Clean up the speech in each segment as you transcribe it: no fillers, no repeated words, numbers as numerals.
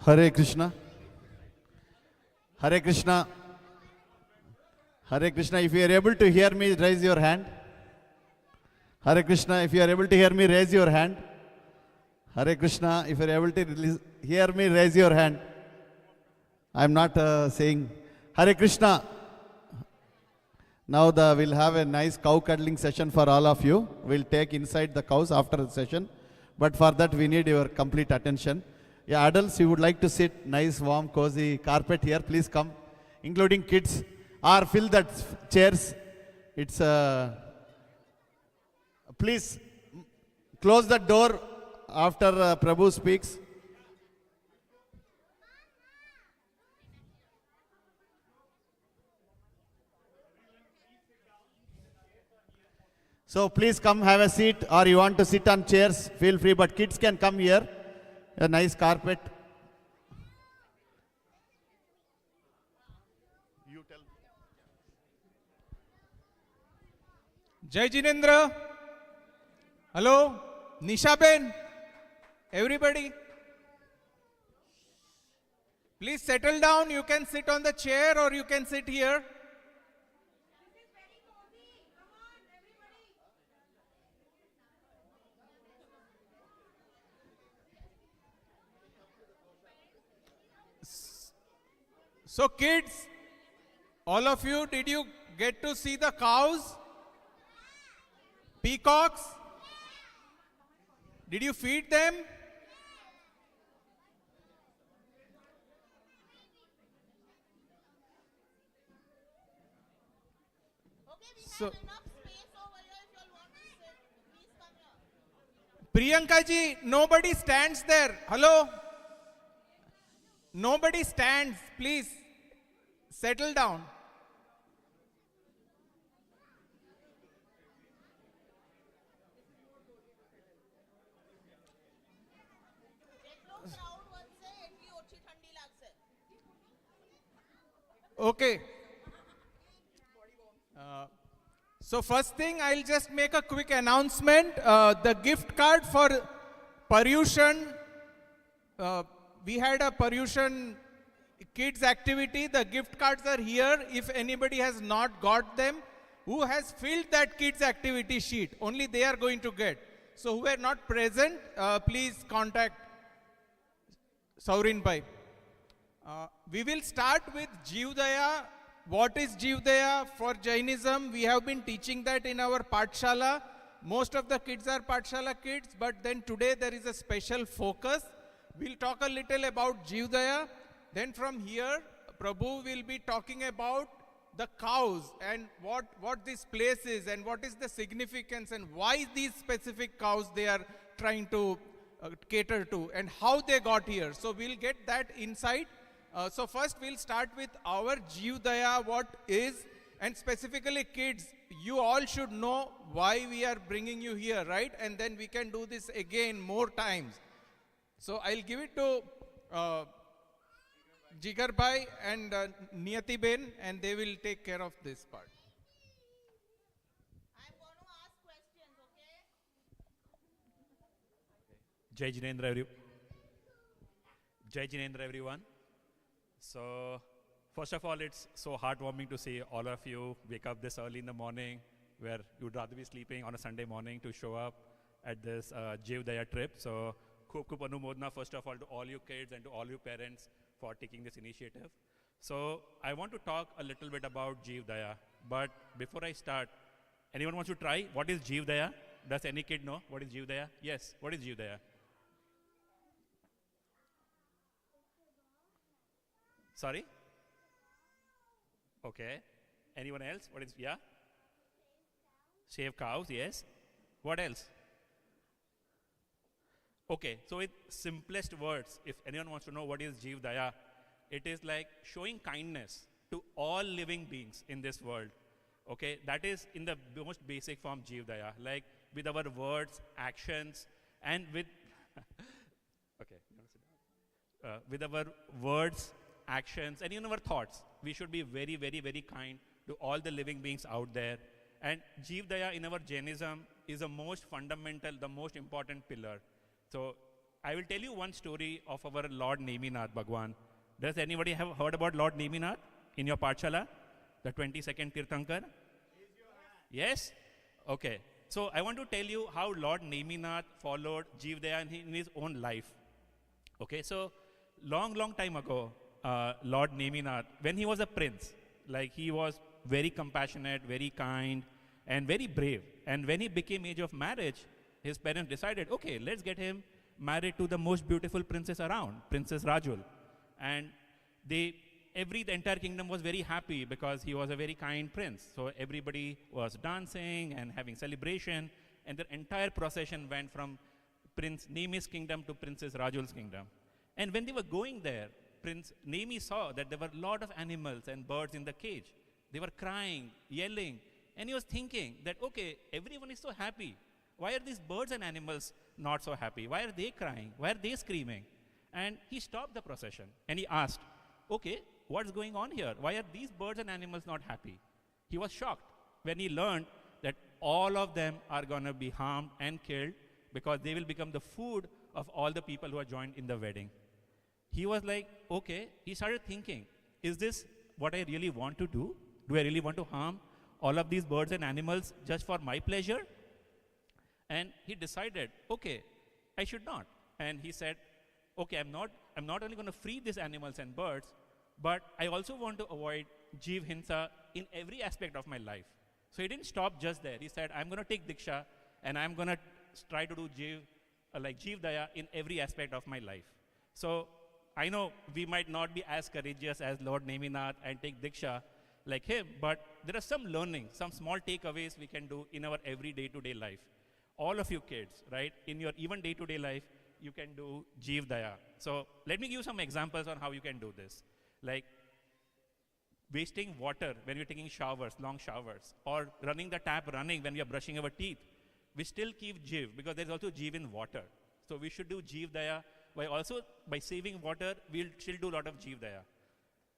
Hare Krishna. Hare Krishna. Hare Krishna. If you are able to hear me, raise your hand. Hare Krishna. If you are able to hear me, raise your hand. Hare Krishna. If you are able to hear me, raise your hand. I am not saying Hare Krishna. Now we'll have a nice cow cuddling session for all of you. We'll take inside the cows after the session. But for that we need your complete attention. Yeah, adults, you would like to sit nice, warm, cozy carpet here, please come. Including kids. Or fill that chairs. It's please close the door after Prabhu speaks. So please come have a seat, or you want to sit on chairs, feel free, but kids can come here. A nice carpet. You tell. Jai Jinendra. Hello. Nisha Ben. Everybody. Please settle down. You can sit on the chair or you can sit here. So kids, all of you, did you get to see the cows? Peacocks? Did you feed them? So, Priyanka ji, nobody stands there. Hello? Nobody stands, please. Settle down. Okay. So first thing, I'll just make a quick announcement. The gift card for Paryushan, we had a Paryushan kids activity. The gift cards are here. If anybody has not got them, who has filled that kids activity sheet, only they are going to get. So who are not present, please contact Saurin Bhai. We will start with Jivdaya. What is Jivdaya for Jainism? We have been teaching that in our Patashala. Most of the kids are Patashala kids, but then today there is a special focus. We'll talk a little about Jivdaya. Then from here, Prabhu will be talking about the cows and what this place is and what is the significance and why these specific cows they are trying to cater to and how they got here. So we'll get that insight. So first we'll start with our Jivdaya, what is, and specifically kids, you all should know why we are bringing you here, right? And then we can do this again more times. So I'll give it to Jigar Bhai and Niyati Ben, and they will take care of this part. I'm going to ask questions, okay? Jai Jinendra everyone. So first of all, it's so heartwarming to see all of you wake up this early in the morning where you'd rather be sleeping on a Sunday morning to show up at this Jivdaya trip. So Khub Khub Anumodna first of all to all you kids and to all you parents for taking this initiative. So I want to talk a little bit about Jivdaya, but before I start, anyone wants to try? What is Jivdaya? Does any kid know what is Jivdaya? Yes, what is Jivdaya? Sorry? Okay. Anyone else? What is, yeah? Save cows, yes. What else? Okay, so with simplest words, if anyone wants to know what is Jivdaya, it is like showing kindness to all living beings in this world. Okay, that is in the most basic form Jivdaya, like with our words, actions, and with, okay, with our words, actions, and in our thoughts, we should be very, very, very kind to all the living beings out there. And Jivdaya in our Jainism is the most fundamental, the most important pillar. So I will tell you one story of our Lord Neminath Bhagwan. Does anybody have heard about Lord Neminath in your Patashala? The 22nd Tirthankar? Yes? Okay. So I want to tell you how Lord Neminath followed Jeevdaya in his own life. Okay, so long time ago, Lord Neminath, when he was a prince, like he was very compassionate, very kind, and very brave. And when he became age of marriage, his parents decided, okay, let's get him married to the most beautiful princess around, Princess Rajul. And the entire kingdom was very happy because he was a very kind prince. So everybody was dancing and having celebration, and the entire procession went from Prince Nemi's kingdom to Princess Rajul's kingdom. And when they were going there, Prince Nemi saw that there were a lot of animals and birds in the cage. They were crying, yelling, and he was thinking that, okay, everyone is so happy. Why are these birds and animals not so happy? Why are they crying? Why are they screaming? And he stopped the procession and he asked, okay, what's going on here? Why are these birds and animals not happy? He was shocked when he learned that all of them are going to be harmed and killed because they will become the food of all the people who are joined in the wedding. He was like, okay, he started thinking, is this what I really want to do? Do I really want to harm all of these birds and animals just for my pleasure? And he decided, okay, I should not. And he said, okay, I'm not only going to free these animals and birds, but I also want to avoid Jeev Hinsa in every aspect of my life. So he didn't stop just there. He said, I'm going to take Diksha and I'm going to try to do Jeev Daya in every aspect of my life. So I know we might not be as courageous as Lord Neminath and take Diksha like him, but there are some learning, some small takeaways we can do in our every day-to-day life. All of you kids, right, in your even day-to-day life, you can do Jeev Daya. So let me give you some examples on how you can do this. Like wasting water when you're taking showers, long showers, or running the tap when we are brushing our teeth. We still keep Jeev because there's also Jeev in water. So we should do Jeev Daya. By saving water, we'll still do a lot of Jeev Daya.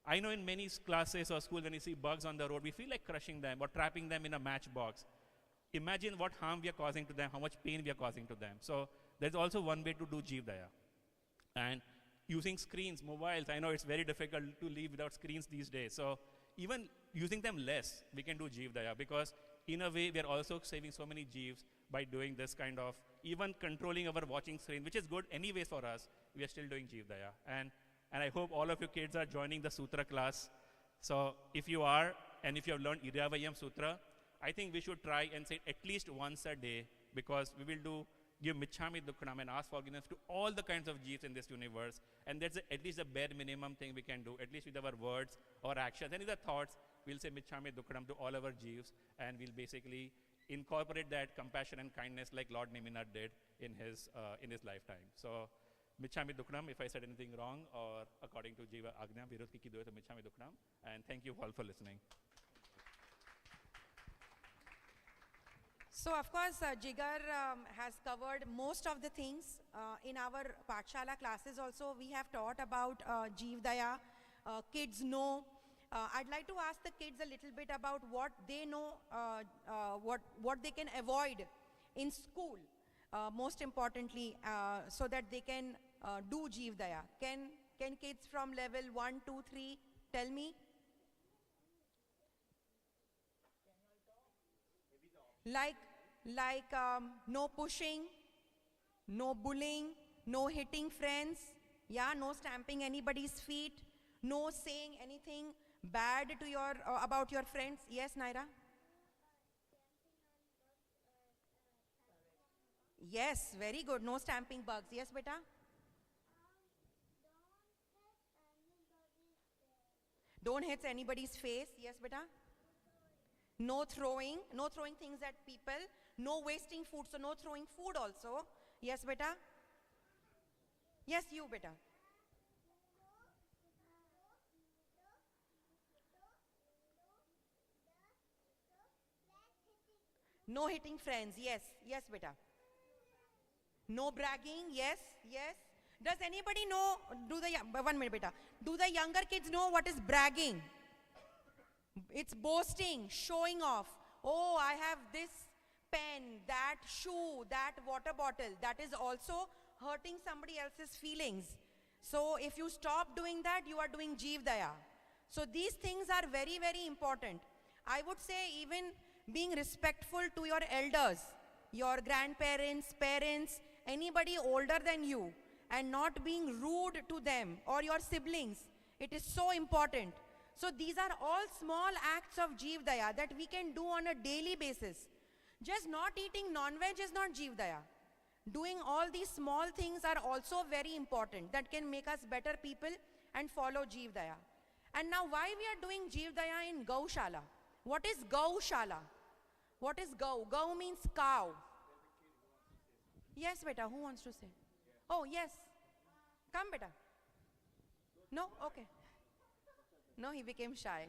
I know in many classes or schools, when you see bugs on the road, we feel like crushing them or trapping them in a matchbox. Imagine what harm we are causing to them, how much pain we are causing to them. So there's also one way to do Jeev Daya. And using screens, mobiles, I know it's very difficult to live without screens these days. So even using them less, we can do Jeev Daya because in a way, we are also saving so many Jeevs by doing this kind of, even controlling our watching screen, which is good anyways for us, we are still doing Jeev Daya. And I hope all of you kids are joining the Sutra class. So if you are, and if you have learned Iryavayam Sutra, I think we should try and say at least once a day, because we will give Michhami Dukkhanam and ask forgiveness to all the kinds of Jeevs in this universe. And that's at least the bare minimum thing we can do, at least with our words or actions. And with the thoughts, we'll say Michhami Dukkhanam to all our Jeevs, and we'll basically incorporate that compassion and kindness like Lord Neminath did in his lifetime. So, Michhami Dukkhanam, if I said anything wrong, or according to Jiva Agnya, Virod Ki Doye, Michhami Dukkhanam, and thank you all for listening. So of course, Jigar has covered most of the things. In our Patashala classes also, we have taught about Jeev Daya. Kids know. I'd like to ask the kids a little bit about what they know, what they can avoid in school, most importantly, so that they can do Jeev Daya. Can kids from level 1, 2, 3 tell me? Like no pushing, no bullying, no hitting friends, yeah, no stamping anybody's feet, no saying anything bad to about your friends. Yes, Naira? Yes, very good. No stamping bugs. Yes, beta? Don't hit anybody's face. Yes, beta? No throwing things at people. No wasting food, so no throwing food also. Yes, beta? Yes, you, beta. No hitting friends. Yes, yes, beta. No bragging. Yes, yes. Does anybody know, 1 minute, beta. Do the younger kids know what is bragging? It's boasting, showing off. Oh, I have this pen, that shoe, that water bottle. That is also hurting somebody else's feelings. So if you stop doing that, you are doing Jeev Daya. So these things are very, very important. I would say even being respectful to your elders, your grandparents, parents, anybody older than you, and not being rude to them or your siblings. It is so important. So these are all small acts of Jeev Daya that we can do on a daily basis. Just not eating non-veg is not Jeev Daya. Doing all these small things are also very important that can make us better people and follow Jeev Daya. And now why we are doing Jeev Daya in Gaushala? What is Gaushala? What is Gau? Gau means cow. Yes, beta, who wants to say? Oh, yes. Come, beta. No? Okay. No, he became shy.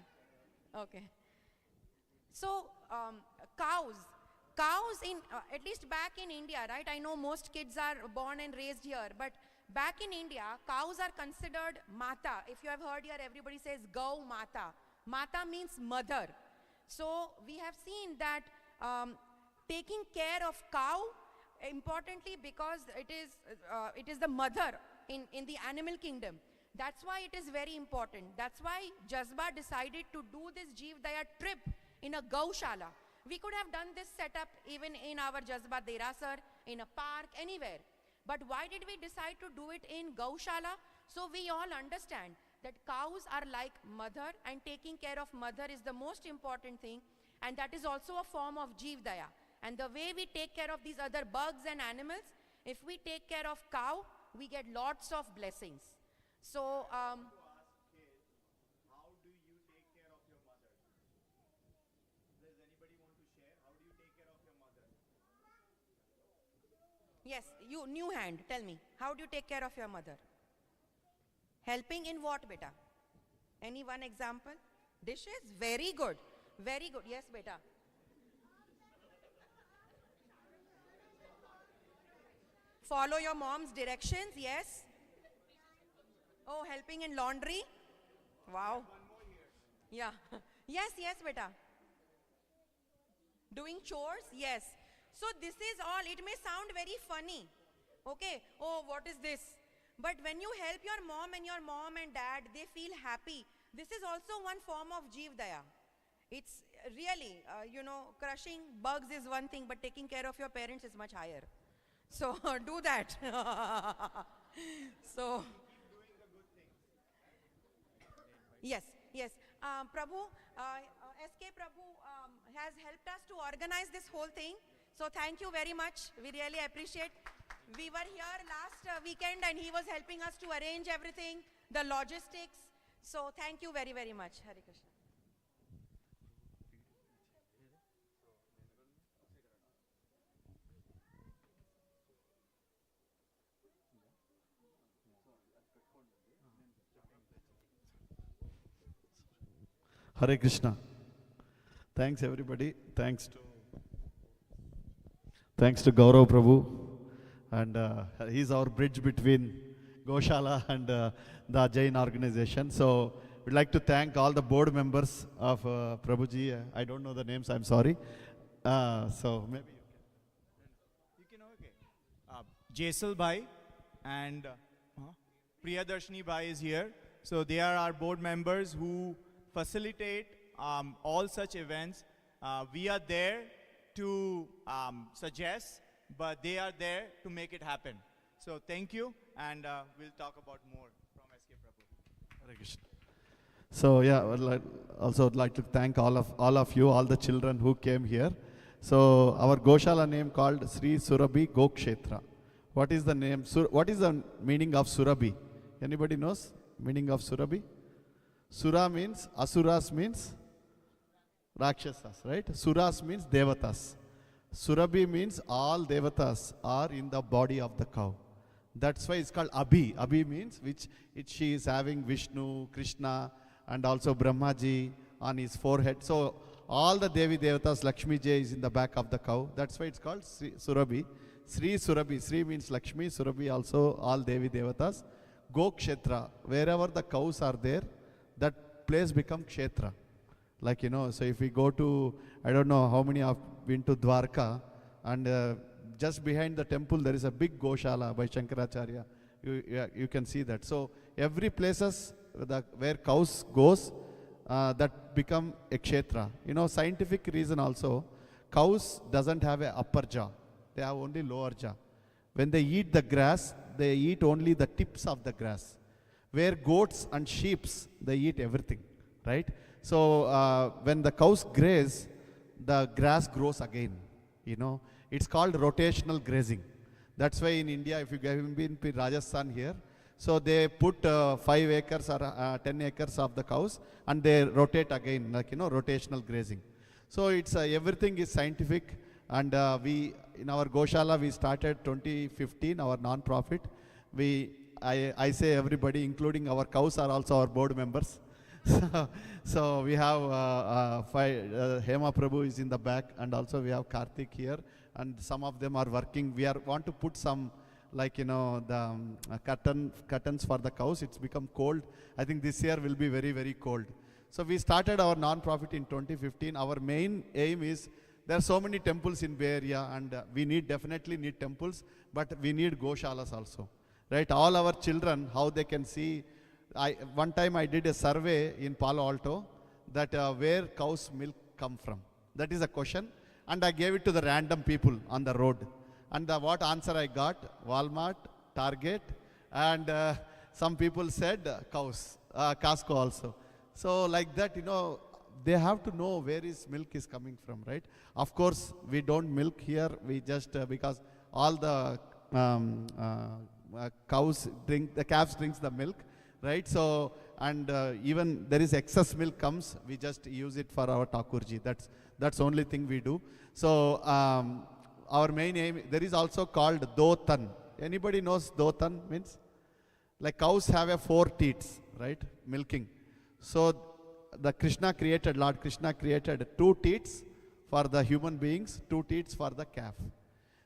Okay. So, cows. Cows in, at least back in India, right? I know most kids are born and raised here, but back in India, cows are considered mata. If you have heard here, everybody says Gau Mata. Mata means mother. So, we have seen that taking care of cow, importantly because it is the mother in the animal kingdom. That's why it is very important. That's why JUSBA decided to do this Jeev Daya trip in a Gaushala. We could have done this setup even in our JUSBA Derasar, in a park, anywhere. But why did we decide to do it in Gaushala? So we all understand that cows are like mother, and taking care of mother is the most important thing, and that is also a form of Jeev Daya. And the way we take care of these other bugs and animals, if we take care of cow, we get lots of blessings. So, How do you take care of your mother? Does anybody want to share? How do you take care of your mother? yes, you, new hand, tell me, how do you take care of your mother? Helping in what, beta? Any one example? Dishes? Very good. Very good. Yes, beta. Follow your mom's directions, yes. Oh, helping in laundry? Wow. Yeah. Yes, yes, beta. Doing chores? Yes. So this is all, it may sound very funny. Okay, oh, what is this? But when you help your mom and dad, they feel happy. This is also one form of Jeev Daya. It's really, crushing bugs is one thing, but taking care of your parents is much higher. So do that. So, yes, yes. Prabhu, SK Prabhu has helped us to organize this whole thing. So thank you very much. We really appreciate. We were here last weekend and he was helping us to arrange everything, the logistics. So thank you very, very much. Hare Krishna. Hare Krishna. Thanks everybody. Thanks to Gaurav Prabhu. And he's our bridge between Goshala and the Jain organization. So we'd like to thank all the board members of Prabhuji. I don't know the names, I'm sorry. So maybe you can okay. Jaisal Bhai and Priyadarshini Bhai is here. So they are our board members who facilitate all such events. We are there to suggest, but they are there to make it happen. So thank you, and we'll talk about more from SK Prabhu. Hare Krishna. So yeah, would like to thank all of you, all the children who came here. So our Goshala name called Sri Surabhi Gokshetra. What is the name? What is the meaning of Surabhi? Anybody knows meaning of Surabhi? Sura means, Asuras means Rakshasas, right? Suras means Devatas. Surabhi means all Devatas are in the body of the cow. That's why it's called Abhi. Abhi means she is having Vishnu, Krishna, and also Brahmaji on his forehead. So all the Devi Devatas, Lakshmi Ji is in the back of the cow. That's why it's called Surabhi. Sri Surabhi. Sri means Lakshmi, Surabhi also all Devi Devatas. Gokshetra. Wherever the cows are there, that place becomes Kshetra. Like, so if we go to, I don't know how many have been to Dwarka, and just behind the temple, there is a big Goshala by Shankaracharya. You can see that. So every places where cows goes, that become a kshetra. You know, scientific reason also, cows doesn't have a upper jaw. They have only lower jaw. When they eat the grass, they eat only the tips of the grass. Where goats and sheep, they eat everything, right? So when the cows graze, the grass grows again. You know, it's called rotational grazing. That's why in India, if you have been to Rajasthan here, so they put 5 acres or 10 acres of the cows and they rotate again, like, you know, rotational grazing. So it's everything is scientific, and we in our Goshala we started 2015, our non-profit. I say everybody, including our cows, are also our board members. So we have Hema Prabhu is in the back, and also we have Karthik here, and some of them are working. We want to put some, like, you know, the curtains for the cows. It's become cold. I think this year will be very, very cold. So we started our non-profit in 2015. Our main aim is, there are so many temples in Bay Area, and we definitely need temples, but we need Goshalas also, right? All our children, how they can see. One time I did a survey in Palo Alto that where cows' milk come from. That is a question, and I gave it to the random people on the road. And what answer I got? Walmart, Target, and some people said cows, Costco also. So like that, you know, they have to know where is milk is coming from, right? Of course, we don't milk here. We just, because all the cows drink, the calves drinks the milk, right? So, and even there is excess milk comes, we just use it for our Thakurji. That's only thing we do. So, our main aim, there is also called Dotan. Anybody knows Dotan means? Like cows have 4 teats, right? Milking. So the Lord Krishna created 2 teats for the human beings, 2 teats for the calf.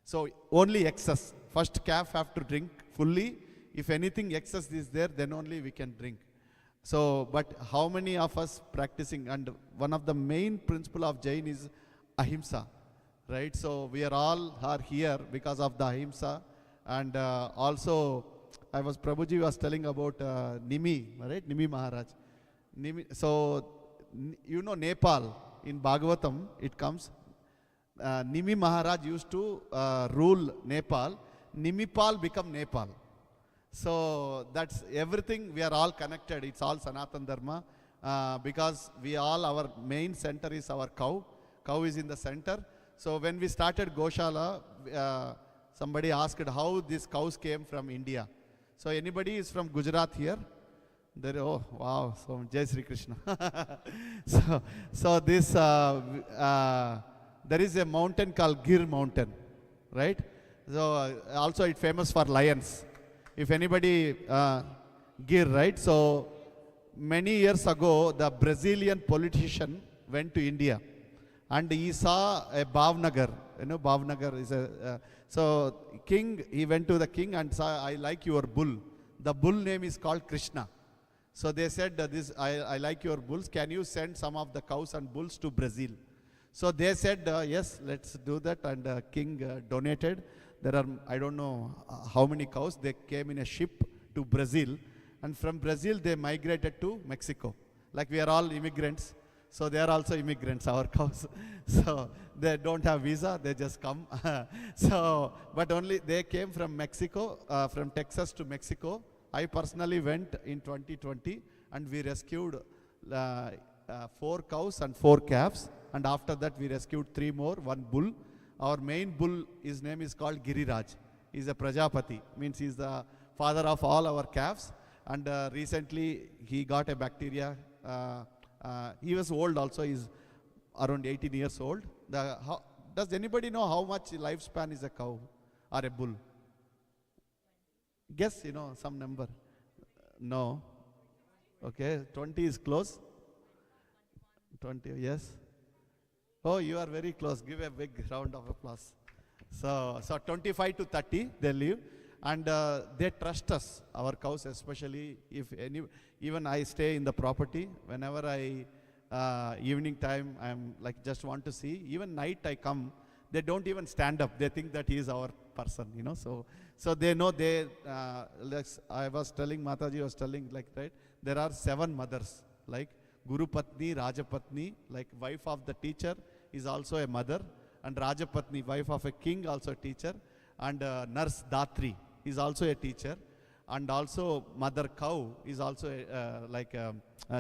So only excess. First calf have to drink fully. If anything excess is there, then only we can drink. So, but how many of us practicing? And one of the main principle of Jain is ahimsa, right? So we are all here because of the ahimsa. And also, Prabhuji was telling about Nimi, right? Nimi Maharaj. So, you know, Nepal, in Bhagavatam, it comes, Nimi Maharaj used to rule Nepal. Nimipal become Nepal. So, that's everything, we are all connected. It's all Sanatan Dharma, because our main center is our cow. Cow is in the center. So, when we started Goshala, somebody asked how these cows came from India. So, anybody is from Gujarat here? Oh, wow, so Jai Sri Krishna. so this, there is a mountain called Gir mountain, right? So also it's famous for lions. If anybody, Gir, right? So many years ago, the Brazilian politician went to India and he saw a Bhavnagar. You know, Bhavnagar is so king, he went to the king and saw, I like your bull. The bull name is called Krishna. So they said, I like your bulls. Can you send some of the cows and bulls to Brazil? So they said, yes, let's do that. And king donated. There are, I don't know how many cows. They came in a ship to Brazil. And from Brazil, they migrated to Mexico. Like we are all immigrants. So they are also immigrants, our cows. So they don't have visa. They just come. So, but only they came from Mexico, from Texas to Mexico. I personally went in 2020 and we rescued 4 cows and 4 calves, and after that we rescued 3 more, 1 bull. Our main bull, his name is called Giriraj. He's a Prajapati, means he's the father of all our calves, and recently he got a bacteria. He was old also, he's around 18 years old. Does anybody know how much lifespan is a cow or a bull? Guess, you know, some number. No. Okay, 20 is close. 20, yes. Oh, you are very close. Give a big round of applause. So 25 to 30, they live. And they trust us, our cows especially. Even I stay in the property. Whenever evening time, I'm like just want to see. Even night I come. they don't even stand up. They think that he is our person, you know. So they know like I was telling, Mataji was telling, like, right, there are 7 mothers, like Guru Patni, Rajapatni, like wife of the teacher is also a mother, and Rajapatni, wife of a king, also a teacher, and nurse Datri is also a teacher, and also mother cow is also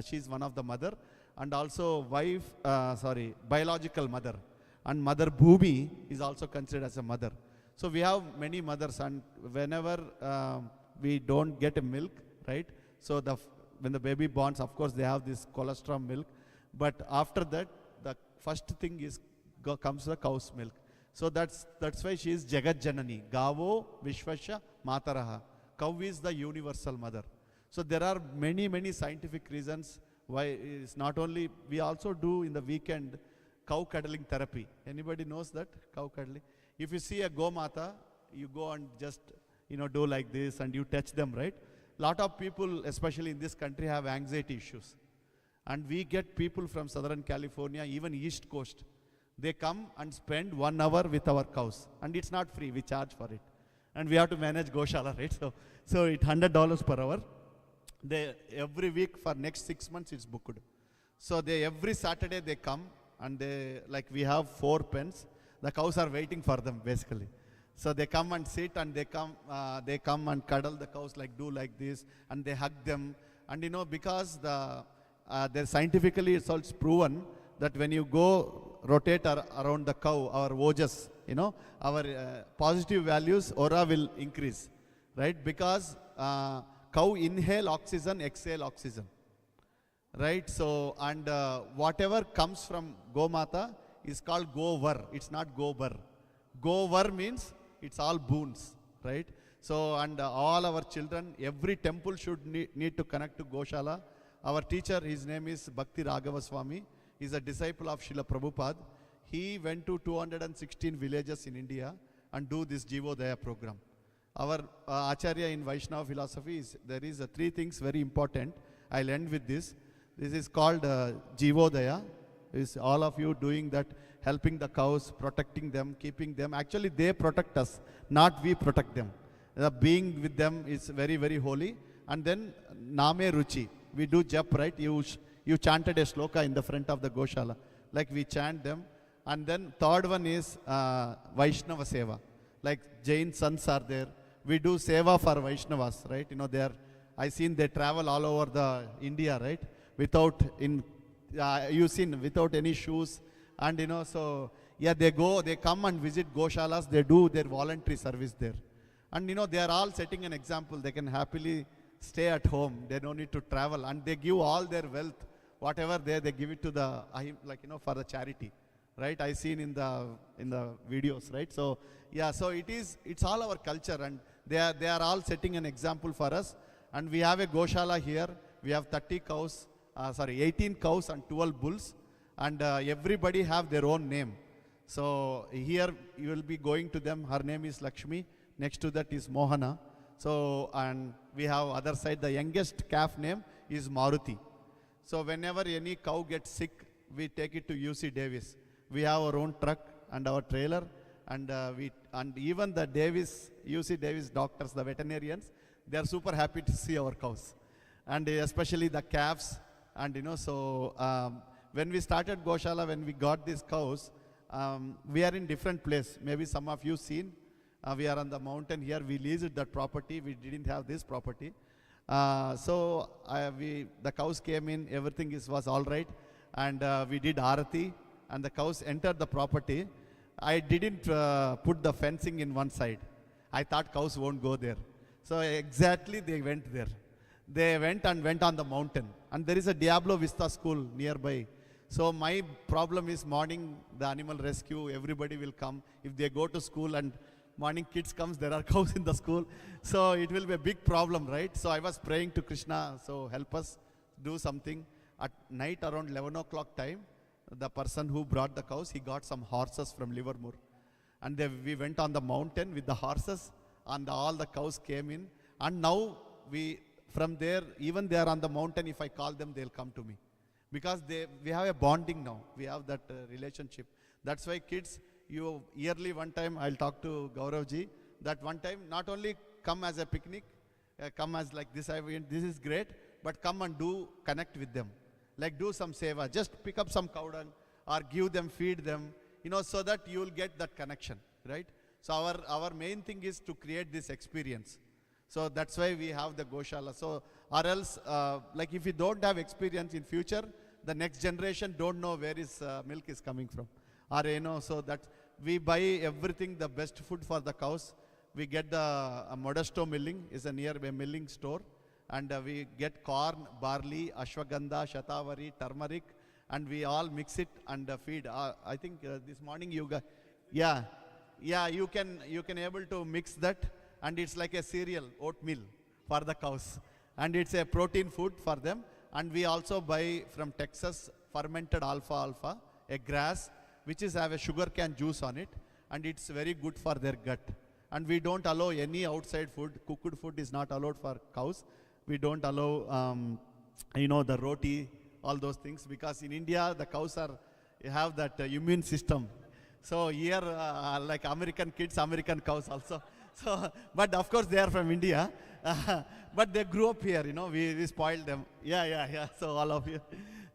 she's one of the mother, and also biological mother, and mother Bhumi is also considered as a mother. So we have many mothers, and whenever we don't get a milk, right? So when the baby borns, of course they have this colostrum milk, but after that the first thing is comes the cow's milk. So that's why she is Jagat Janani, Gavo Vishvasya Mataraha. Cow is the universal mother. So there are many scientific reasons why it's not only, we also do in the weekend cow cuddling therapy. Anybody knows that, cow cuddling? If you see a Go Mata, you go and just, you know, do like this and you touch them, right? Lot of people, especially in this country, have anxiety issues. And we get people from Southern California, even East Coast. They come and spend 1 hour with our cows. And it's not free, we charge for it. And we have to manage Goshala, right? So it's $100 per hour. They, every week for next 6 months, it's booked. So every Saturday they come, and they, like, we have 4 pens. The cows are waiting for them, basically. So they come and sit, and they come and cuddle the cows, like do like this, and they hug them. And you know, because there scientifically it's also proven that when you go rotate around the cow, our ojas, you know, our positive values, aura will increase, right? Because cow inhale oxygen, exhale oxygen, right? So, and whatever comes from Gomata is called Govar. It's not Gobar. Govar means it's all boons, right? So, and all our children, every temple should need to connect to Goshala. Our teacher, his name is Bhakti Raghava Swami. He's a disciple of Srila Prabhupada. He went to 216 villages in India and do this Jivodaya program. Our Acharya in Vaishnava philosophy there is 3 things very important. I'll end with this. This is called Jivodaya. Is all of you doing that, helping the cows, protecting them, keeping them. Actually, they protect us, not we protect them. Being with them is very, very holy. And then Name Ruchi. We do jap, right? You chanted a sloka in the front of the Goshala. Like we chant them. And then third one is Vaishnava Seva. Like Jain sons are there. We do Seva for Vaishnavas, right? You know, I seen they travel all over the India, right? Without any shoes. And you know, so yeah, they come and visit Goshalas. They do their voluntary service there. And you know, they are all setting an example. They can happily stay at home. They don't need to travel. And they give all their wealth, whatever they give it to the, like, you know, for the charity, right? I seen in the videos, right? So yeah, so it's all our culture, and they are all setting an example for us. And we have a Goshala here. We have 18 cows and 12 bulls, and everybody have their own name. So here you will be going to them. Her name is Lakshmi. Next to that is Mohana. So, and we have other side, the youngest calf name is Maruti. So whenever any cow gets sick, we take it to UC Davis. We have our own truck and our trailer, and even the UC Davis doctors, the veterinarians, they are super happy to see our cows, and especially the calves. And you know, so when we started Goshala, when we got these cows, we are in different place. Maybe some of you seen. We are on the mountain here. We leased that property. We didn't have this property. The cows came in. Everything was all right, and we did Arati, and the cows entered the property. I didn't put the fencing in one side. I thought cows won't go there. So exactly they went there. They went on the mountain. And there is a Diablo Vista school nearby. So my problem is morning, the animal rescue, everybody will come. If they go to school and morning kids comes, there are cows in the school. So it will be a big problem, right? So I was praying to Krishna, so help us do something. At night around 11 o'clock time, the person who brought the cows, he got some horses from Livermore. And we went on the mountain with the horses, and all the cows came in. And now from there, even they are on the mountain, if I call them, they'll come to me. Because we have a bonding now. We have that relationship. That's why kids, you yearly one time I'll talk to Gauravji that one time not only come as a picnic, come as like this event, this is great, but come and connect with them. Like do some seva, just pick up some cow dung or give them, feed them, so that you will get that connection, right? So our main thing is to create this experience. So that's why we have the Goshala. So or else, like if you don't have experience in future, the next generation don't know where is milk is coming from. Or so that we buy everything, the best food for the cows. We get the Modesto milling, is a nearby milling store. And we get corn, barley, ashwagandha, shatavari, turmeric, and we all mix it and feed. I think this morning you got, yeah, you can able to mix that, and it's like a cereal, oatmeal for the cows, and it's a protein food for them. And we also buy from Texas fermented alfalfa, a grass which is have a sugar cane juice on it, and it's very good for their gut. And we don't allow any outside food. Cooked food is not allowed for cows. We don't allow, the roti, all those things, because in India, the cows have that immune system. So here, like American kids, American cows also. So, but of course they are from India, but they grew up here, we spoiled them. Yeah. So all of you.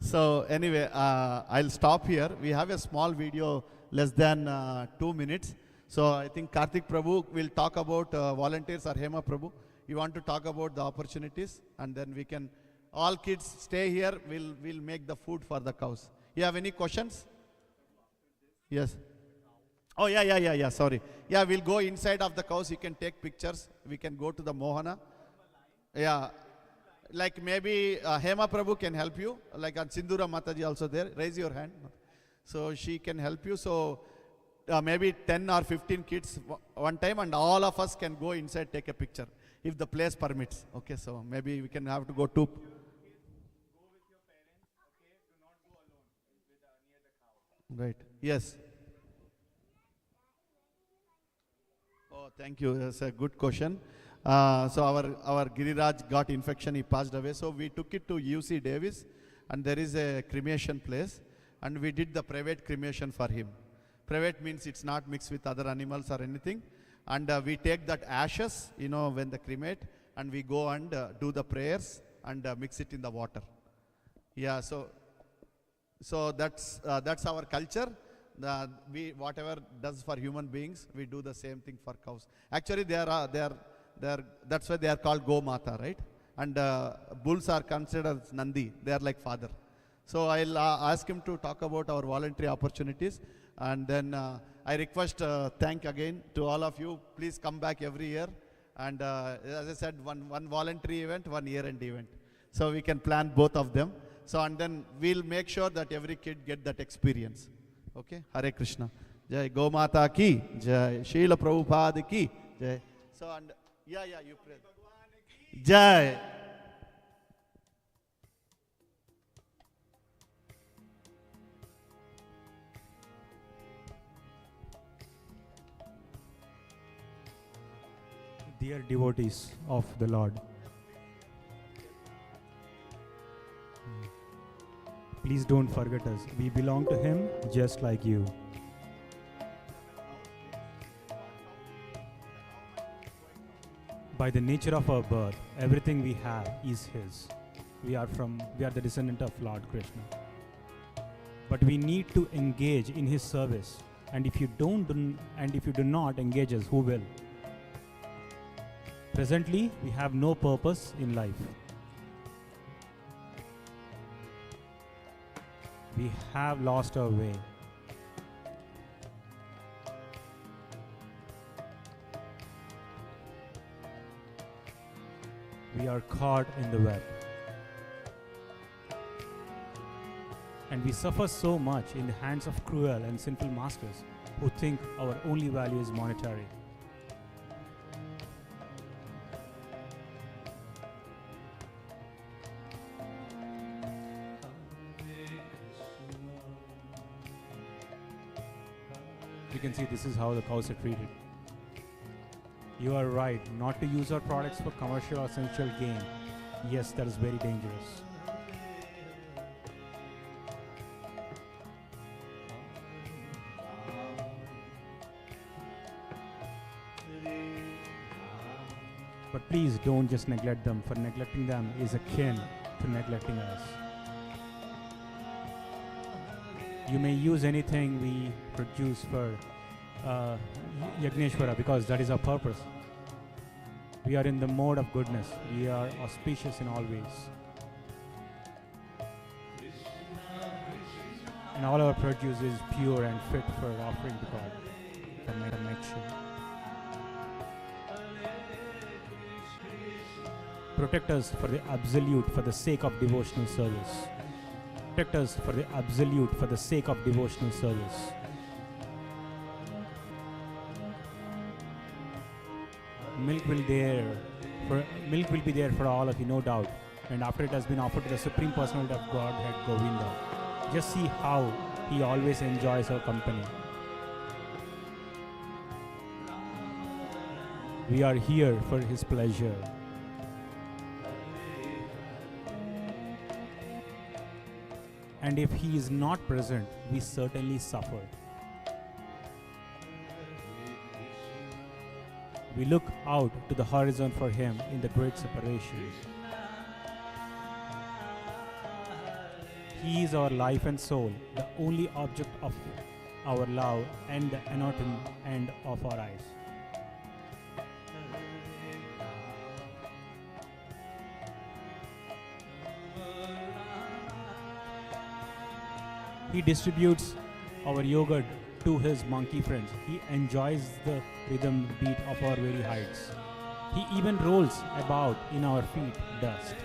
So anyway, I'll stop here. We have a small video, less than 2 minutes. So I think Karthik Prabhu will talk about volunteers, or Hema Prabhu. You want to talk about the opportunities, and then we can, all kids stay here, we'll make the food for the cows. You have any questions? Yes. Oh, yeah, sorry. Yeah, we'll go inside of the cows, you can take pictures. We can go to the Mohana. Yeah, like maybe Hema Prabhu can help you, like on Sindhura Mataji also there. Raise your hand. So she can help you. So maybe 10 or 15 kids one time, and all of us can go inside, take a picture, if the place permits. Okay, so maybe we can have to go to. Right. Yes. Oh, thank you. That's a good question. So our Giriraj got infection. He passed away. So we took it to UC Davis, and there is a cremation place, and we did the private cremation for him. Private means it's not mixed with other animals or anything. And we take that ashes, when they cremate, and we go and do the prayers and mix it in the water. Yeah. So that's our culture. We whatever does for human beings, we do the same thing for cows. Actually, that's why they are called Go Mata, right? And bulls are considered as Nandi. They are like father. So I'll ask him to talk about our voluntary opportunities, and then I request thank again to all of you. Please come back every year, and as I said, one voluntary event, one year-end event. So we can plan both of them. So and then we'll make sure that every kid get that experience. Okay, Hare Krishna. Jai Gomata ki, Jai Srila Prabhupada ki, Jai. So and yeah, you pray. Jai. Dear devotees of the Lord, please don't forget us. We belong to Him just like you. By the nature of our birth, everything we have is His. We are the descendant of Lord Krishna. But we need to engage in His service. And if you do not engage us, who will? Presently, we have no purpose in life. We have lost our way. We are caught in the web. And we suffer so much in the hands of cruel and sinful masters who think our only value is monetary. You can see this is how the cows are treated. You are right not to use our products for commercial or sensual gain. Yes, that is very dangerous. please don't just neglect them, for neglecting them is akin to neglecting us. You may use anything we produce for Yagneshwara, because that is our purpose. We are in the mode of goodness. We are auspicious in all ways. And all our produce is pure and fit for offering to God. Connection. Protect us for the absolute for the sake of devotional service. Protect us for the absolute for the sake of devotional service. Milk will be there for all of you, no doubt. And after it has been offered to the Supreme Personality of Godhead, Govinda, just see how he always enjoys our company. We are here for his pleasure. And if he is not present, we certainly suffer. We look out to the horizon for him in the great separation. He is our life and soul, the only object of our love and the anatomy end of our eyes. He distributes our yogurt to his monkey friends. He enjoys the rhythm beat of our very heights. He even rolls about in our feet dust.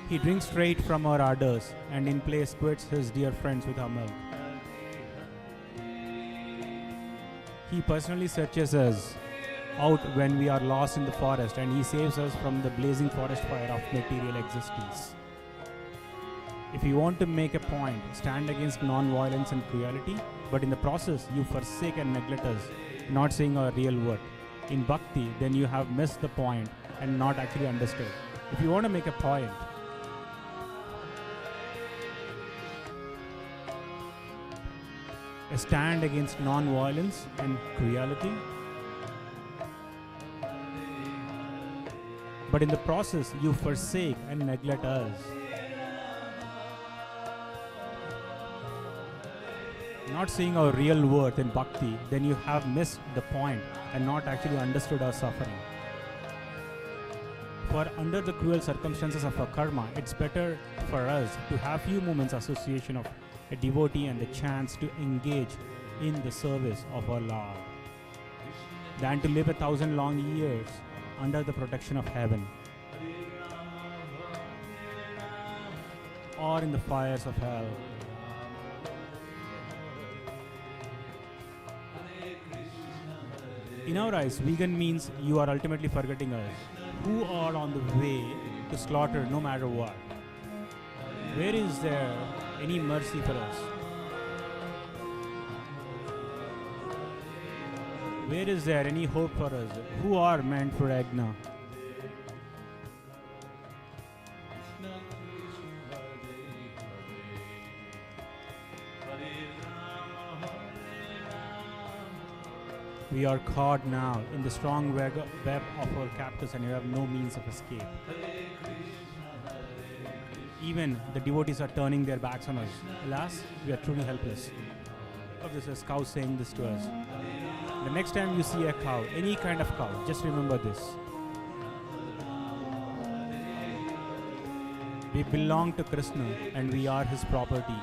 He drinks straight from our ardors and in place quits his dear friends with our milk. He personally searches us out when we are lost in the forest, and he saves us from the blazing forest fire of material existence. If you want to make a point, stand against non-violence and cruelty, but in the process you forsake and neglect us, not seeing our real worth. In bhakti, then you have missed the point and not actually understood. If you want to make a point, a stand against non-violence and cruelty, but in the process you forsake and neglect us. Not seeing our real worth in bhakti, then you have missed the point and not actually understood our suffering. For under the cruel circumstances of our karma, it's better for us to have few moments association of a devotee and the chance to engage in the service of our Lord, than to live 1,000 long years under the protection of heaven or in the fires of hell. In our eyes, vegan means you are ultimately forgetting us, who are on the way to slaughter no matter what. Where is there any mercy for us? Where is there any hope for us, who are meant for Agna? We are caught now in the strong web of our captors, and you have no means of escape. Even the devotees are turning their backs on us. Alas, we are truly helpless. Look, this is cow saying this to us. The next time you see a cow, any kind of cow, just remember this. We belong to Krishna and we are his property.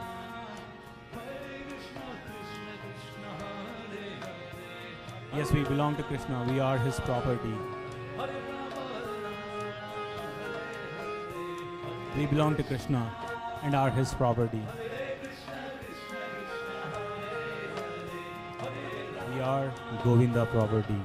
Yes, we belong to Krishna, we are his property. We belong to Krishna and are his property. We are Govinda property.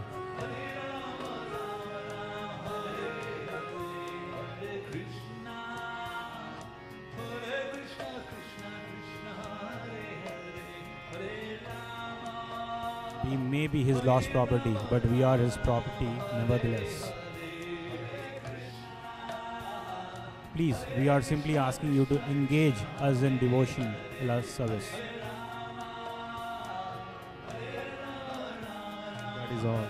We may be his lost property, but we are his property nevertheless. Please, we are simply asking you to engage us in devotion, love, service. That is all.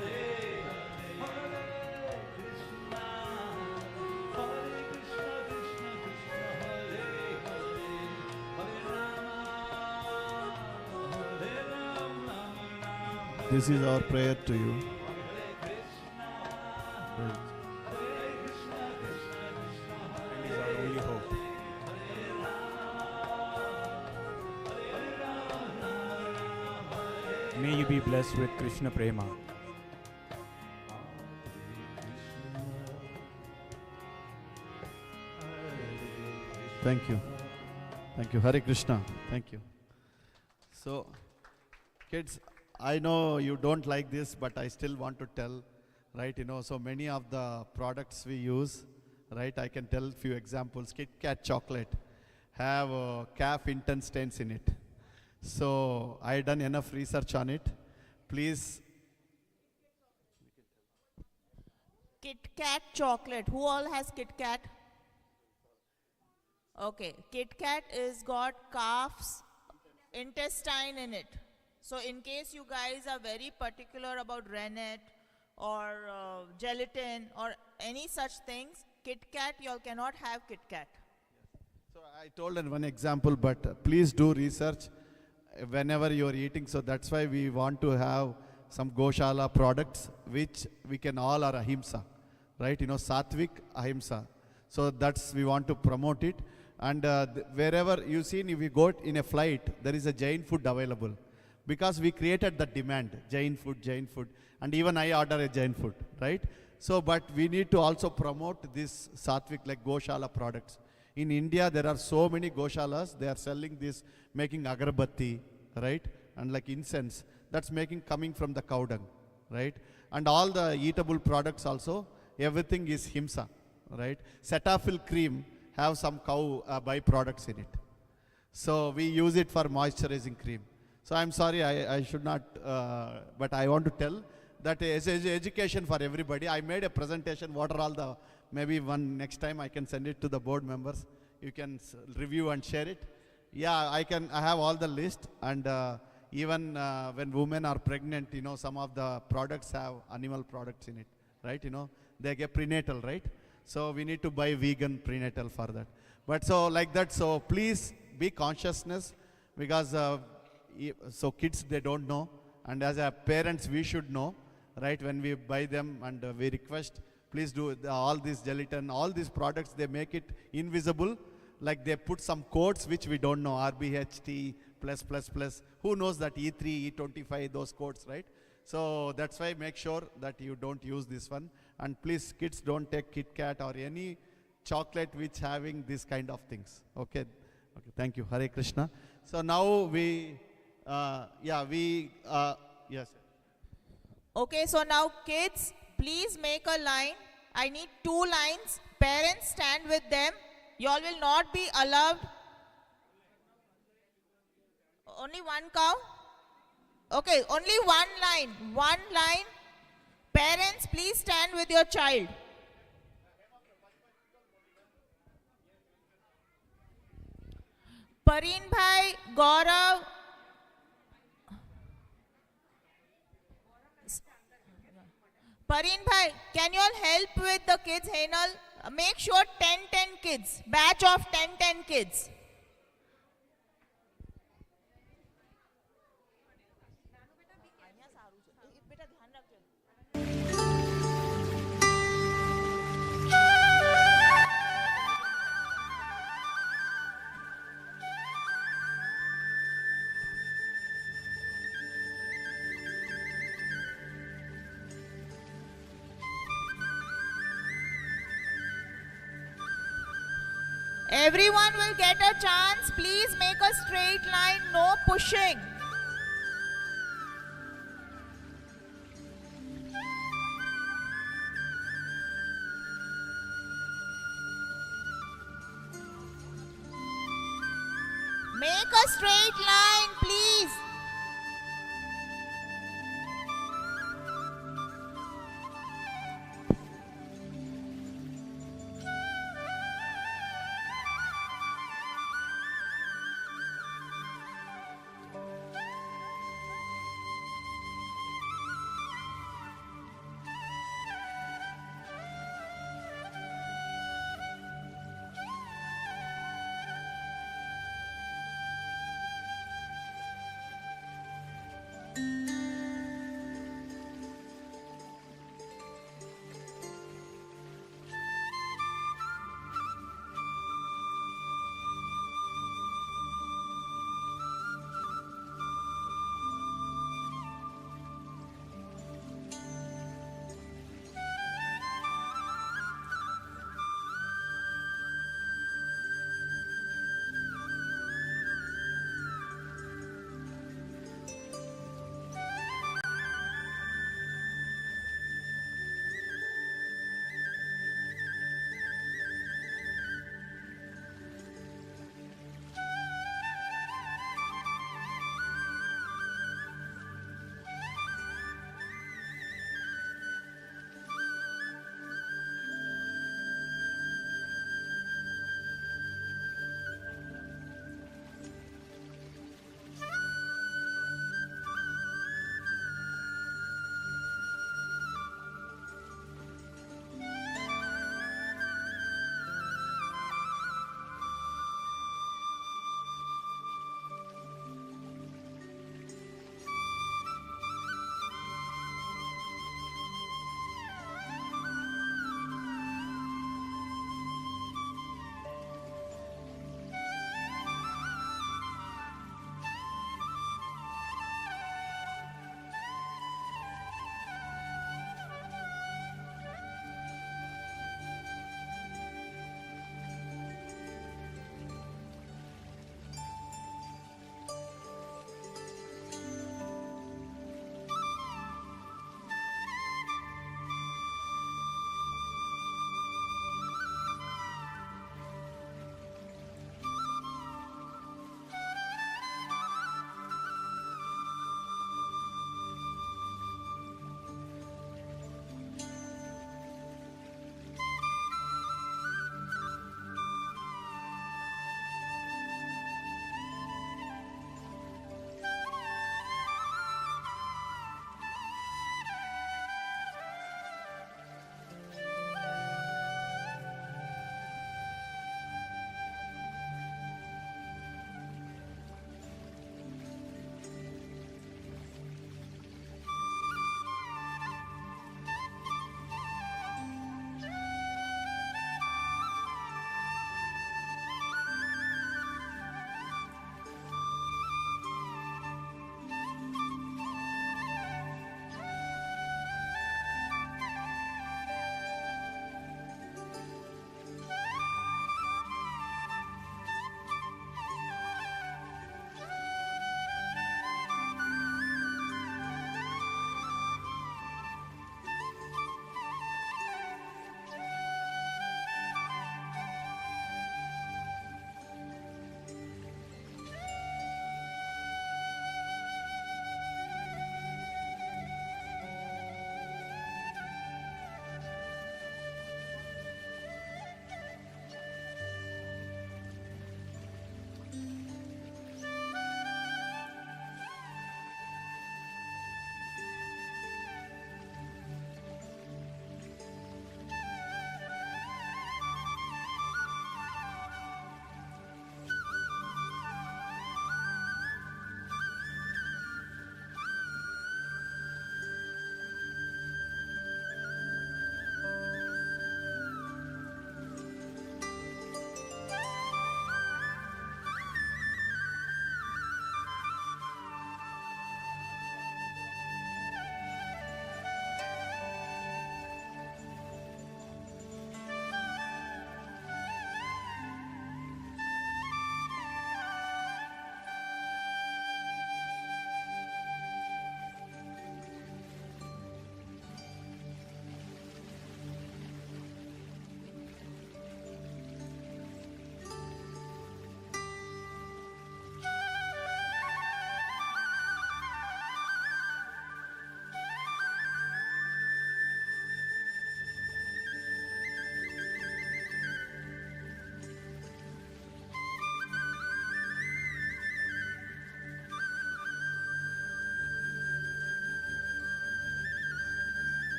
This is our prayer to you. And is our only hope. May you be blessed with Krishna Prema. Thank you. Thank you. Hare Krishna. Thank you. So, kids, I know you don't like this, but I still want to tell, right? So many of the products we use, right? I can tell few examples. Kit Kat chocolate have calf intestines in it. So I done enough research on it. Please. Kit Kat chocolate. Who all has Kit Kat? Okay, Kit Kat is got calf's intestine in it. So in case you guys are very particular about rennet or gelatin or any such things, Kit Kat, you all cannot have Kit Kat. So I told in one example, but please do research whenever you are eating. So that's why we want to have some Goshala products, which we can all are ahimsa, right? Satvik ahimsa. So that's, we want to promote it. And wherever you see, if you go in a flight, there is a Jain food available. Because we created the demand, Jain food, and even I order a Jain food, right? So, but we need to also promote this Satvik, like Goshala products. In India, there are so many Goshalas, they are selling this, making agarbatti, right? And like incense, that's coming from the cow dung, right? And all the eatable products also, everything is himsa, right? Cetaphil cream have some cow byproducts in it. So we use it for moisturizing cream. So I'm sorry, I should not, but I want to tell that as education for everybody. I made a presentation, what are all the, maybe one next time I can send it to the board members. You can review and share it. Yeah, I have all the list, and even when women are pregnant, some of the products have animal products in it, right? They get prenatal, right? So we need to buy vegan prenatal for that. But so like that, so please be consciousness, because so kids, they don't know, and as a parents we should know, right? When we buy them, and we request, please do all this gelatin, all these products, they make it invisible, like they put some codes which we don't know, RBHT plus, who knows that E3, E25, those codes, right? So that's why make sure that you don't use this one, and please kids, don't take Kit Kat or any chocolate which having this kind of things. Okay, thank you. Hare Krishna. So now we yes. Okay, so now kids, please make a line. I need 2 lines. Parents stand with them. You all will not be allowed. Only one cow? Okay, only one line. One line. Parents, please stand with your child. Pareen Bhai, Gaurav. Pareen Bhai, can you all help with the kids, Henal? Make sure 10 kids, batch of 10 kids. Everyone will get a chance. Please make a straight line, no pushing. Make a straight line, please.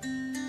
Thank you.